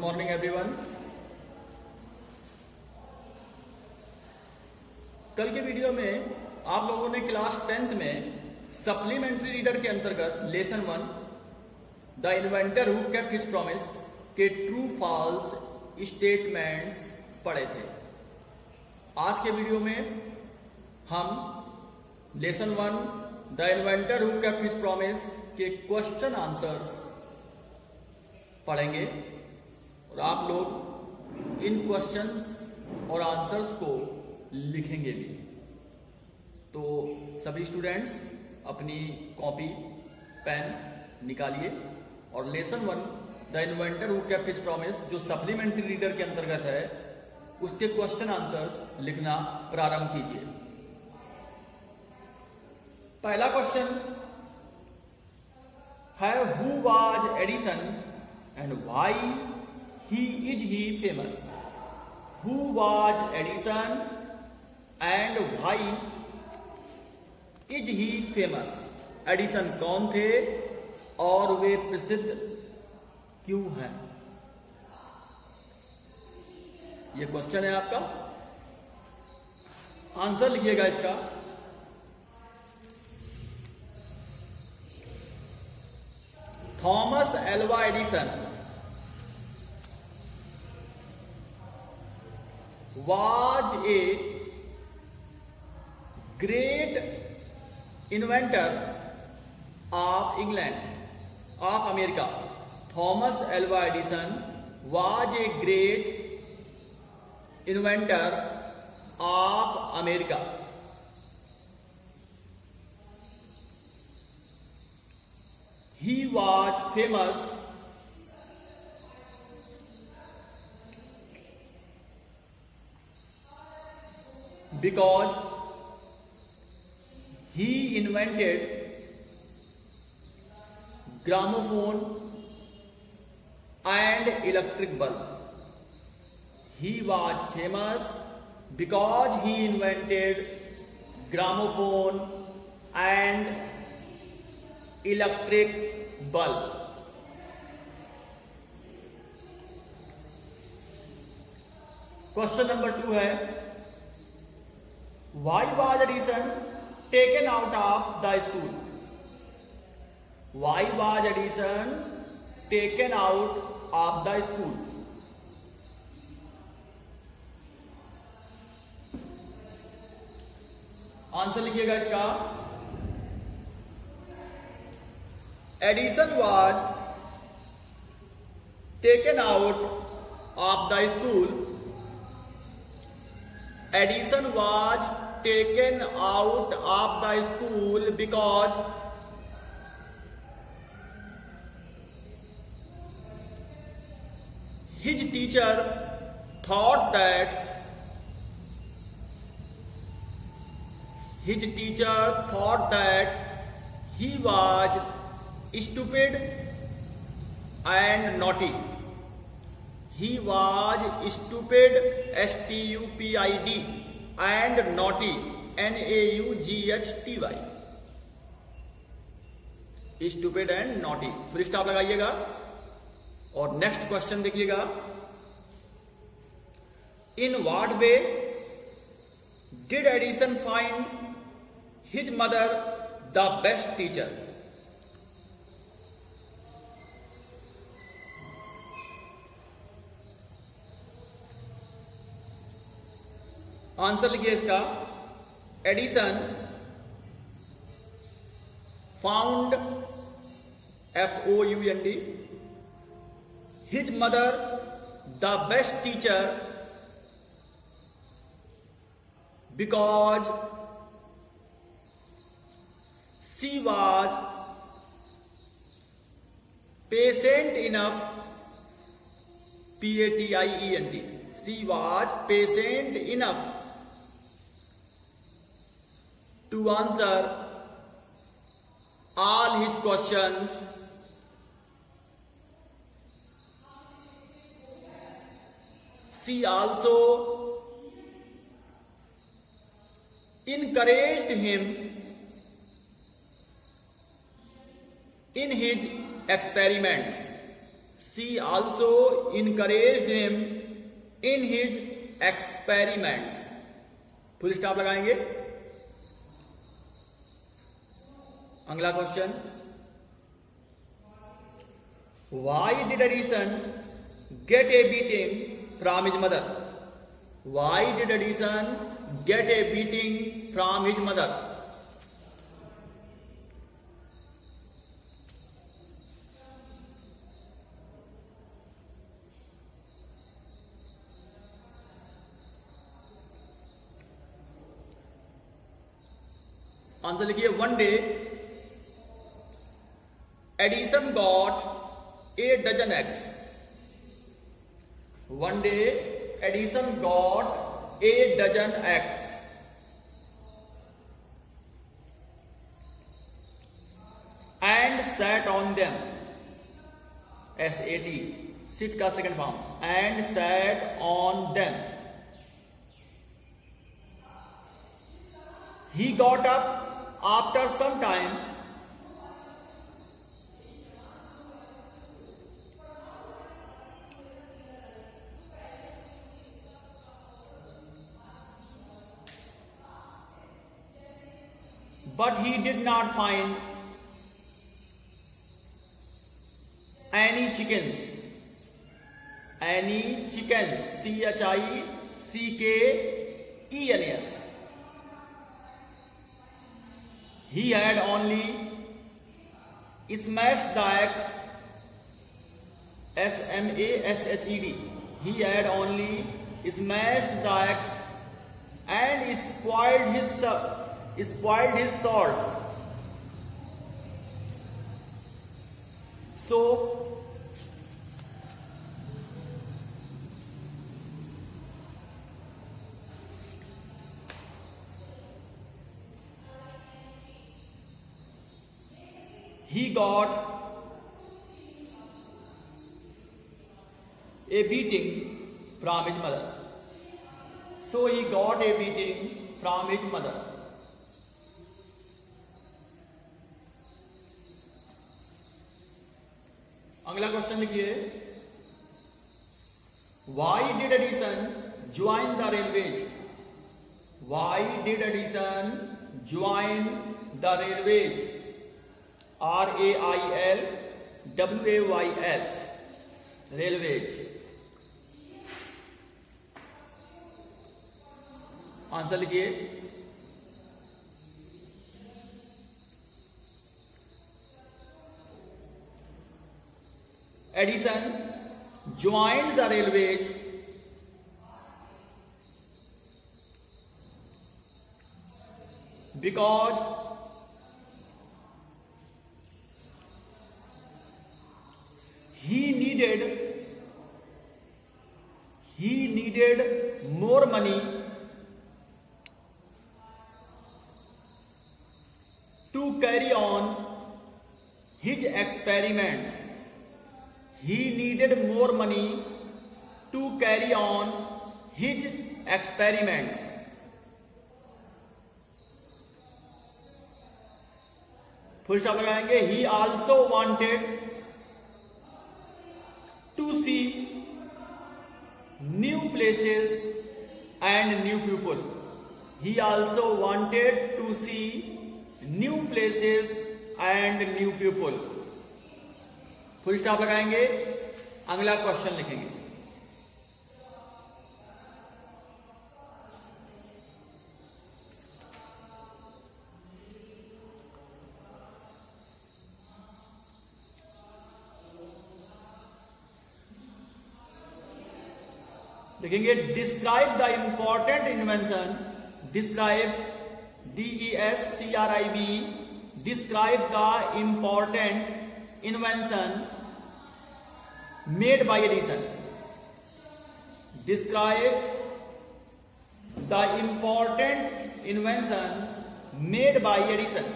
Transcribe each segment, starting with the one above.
Morning everyone. कल के video में आप लोगों ने क्लास 10th में सप्लीमेंट्री रीडर के अंतर्गत lesson 1 the inventor who kept his promise के ट्रू फॉल्स स्टेटमेंट्स पढ़े थे। आज के वीडियो में हम lesson 1 the inventor who kept his promise के क्वेश्चन आंसर्स पढ़ेंगे और आप लोग इन क्वेश्चंस और आंसर्स को लिखेंगे भी। तो सभी स्टूडेंट्स अपनी कॉपी पेन निकालिए और lesson 1 the inventor who kept his promise जो सप्लीमेंट्री रीडर के अंतर्गत है उसके क्वेश्चन आंसर्स लिखना प्रारंभ कीजिए। पहला क्वेश्चन है who was Edison and why is he famous? Who was Edison and why is he famous? Edison कौन थे और वे प्रसिद्ध क्यों हैं? यह क्वेश्चन है आपका। आंसर लिखिएगा इसका। Thomas Alva Edison was a great inventor of America. Thomas Alva Edison was a great inventor of America. He was famous because he invented gramophone and electric bulb. He was famous because he invented gramophone and electric bulb. Question number 2 है Why was Edison taken out of the school? Why was Edison taken out of the school? Answer लिखिएगा इसका। Edison was taken out of the school. Edison was taken out of the school because his teacher thought that he was stupid and naughty. He was stupid, stupid, and naughty, naughty. Stupid and naughty. फिर stop लगाइएगा और next question देखिएगा। In what way did Edison find his mother the best teacher? Answer लिखिए इसका। Edison found FOUND his mother the best teacher because she was patient enough PATIENT. She was patient enough to answer all his questions. She also encouraged him in his experiments. She also encouraged him in his experiments. Full stop लगाएंगे. अगला question, why did Edison get a beating from his mother? Why did Edison get a beating from his mother? Answer लिखिए. One day Edison got a dozen eggs. One day Edison got a dozen eggs. And sat on them. SAT, sit का second form. And sat on them. He got up after some time but he did not find any chickens. Any chickens. CHICKENS. He had only smashed the eggs. SMASHED. He had only smashed the eggs and spoiled his salts. So he got a beating from his mother. So he got a beating from his mother. अगला question लिखिए. Why did Edison join the railways? Why did Edison join the railways? RAILWAYS. Railways. Answer लिखिए. Edison joined the railways because he needed more money to carry on his experiments. He needed more money to carry on his experiments. Full stop लगाएंगे. He also wanted to see new places and new people. He also wanted to see new places and new people. Full stop लगाएंगे. अगला question लिखेंगे. लिखेंगे describe the important invention. Describe DESCRIB. Describe the important invention made by Edison. Describe the important invention made by Edison.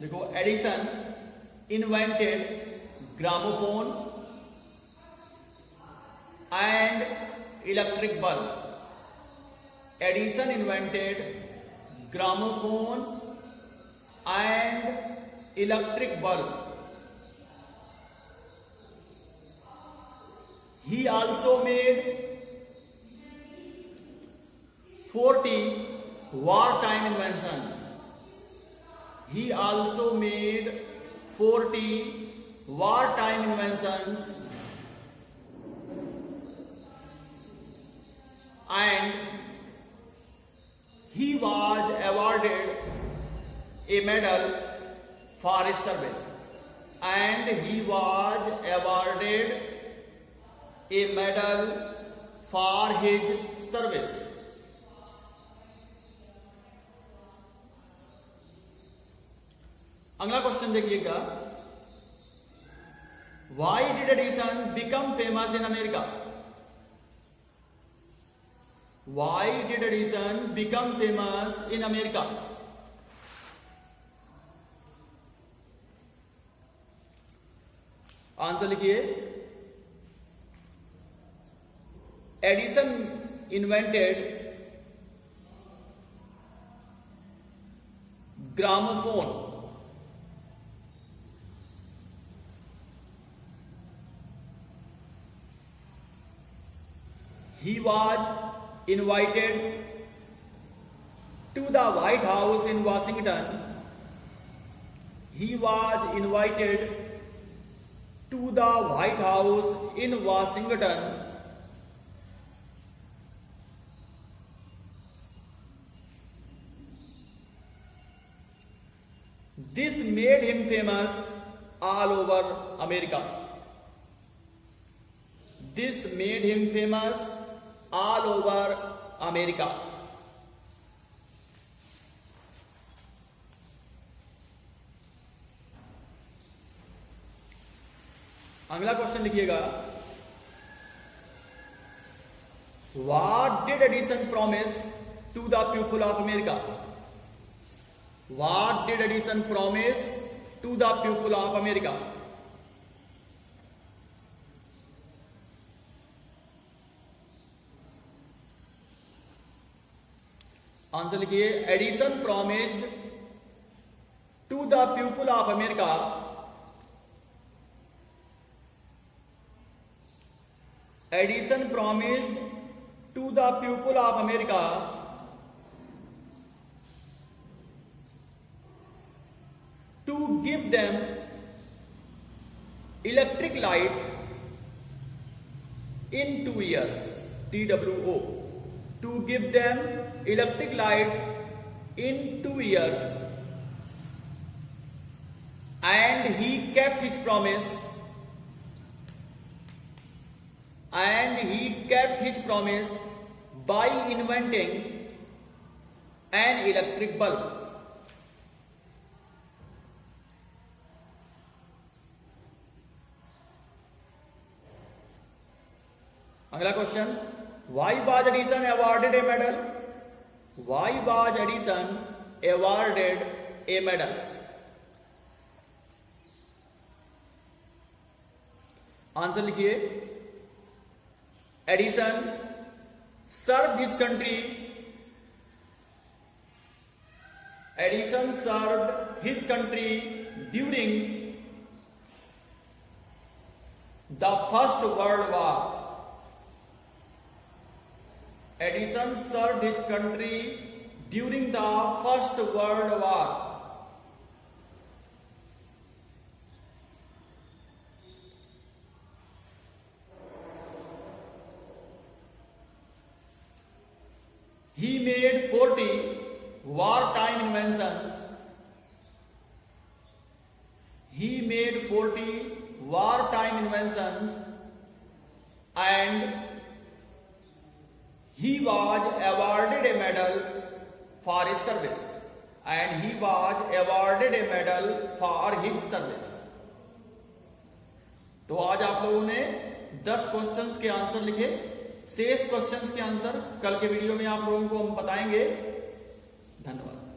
देखो, Edison invented gramophone and electric bulb. Edison invented gramophone and electric bulb. He also made 40 wartime inventions. He also made 40 wartime inventions and he was awarded a medal for his service. And he was awarded a medal for his service. अगला question देखिएगा, Why did Edison become famous in America? Why did Edison become famous in America? Answer लिखिए, Edison invented gramophone. He was invited to the White House in Washington. He was invited to the White House in Washington. This made him famous all over America. This made him famous all over America. अगला question लिखिएगा, What did Edison promise to the people of America? What did Edison promise to the people of America? Answer लिखिए, Edison promised to the people of America Edison promised to the people of America to give them electric light in 2 years. TWO. To give them electric lights in 2 years. And he kept his promise. And he kept his promise by inventing an electric bulb. अगला question, Why was Edison awarded a medal? Why was Edison awarded a medal? Answer लिखिए, Edison served his country. Edison served his country during the First World War. Edison served his country during the First World War. He made 40 wartime inventions. He made 40 wartime inventions and he was awarded a medal for his service. And he was awarded a medal for his service. तो आज आप लोगों ने 10 questions के answer लिखे। शेष questions के answer कल के वीडियो में आप लोगों को हम बताएंगे। धन्यवाद।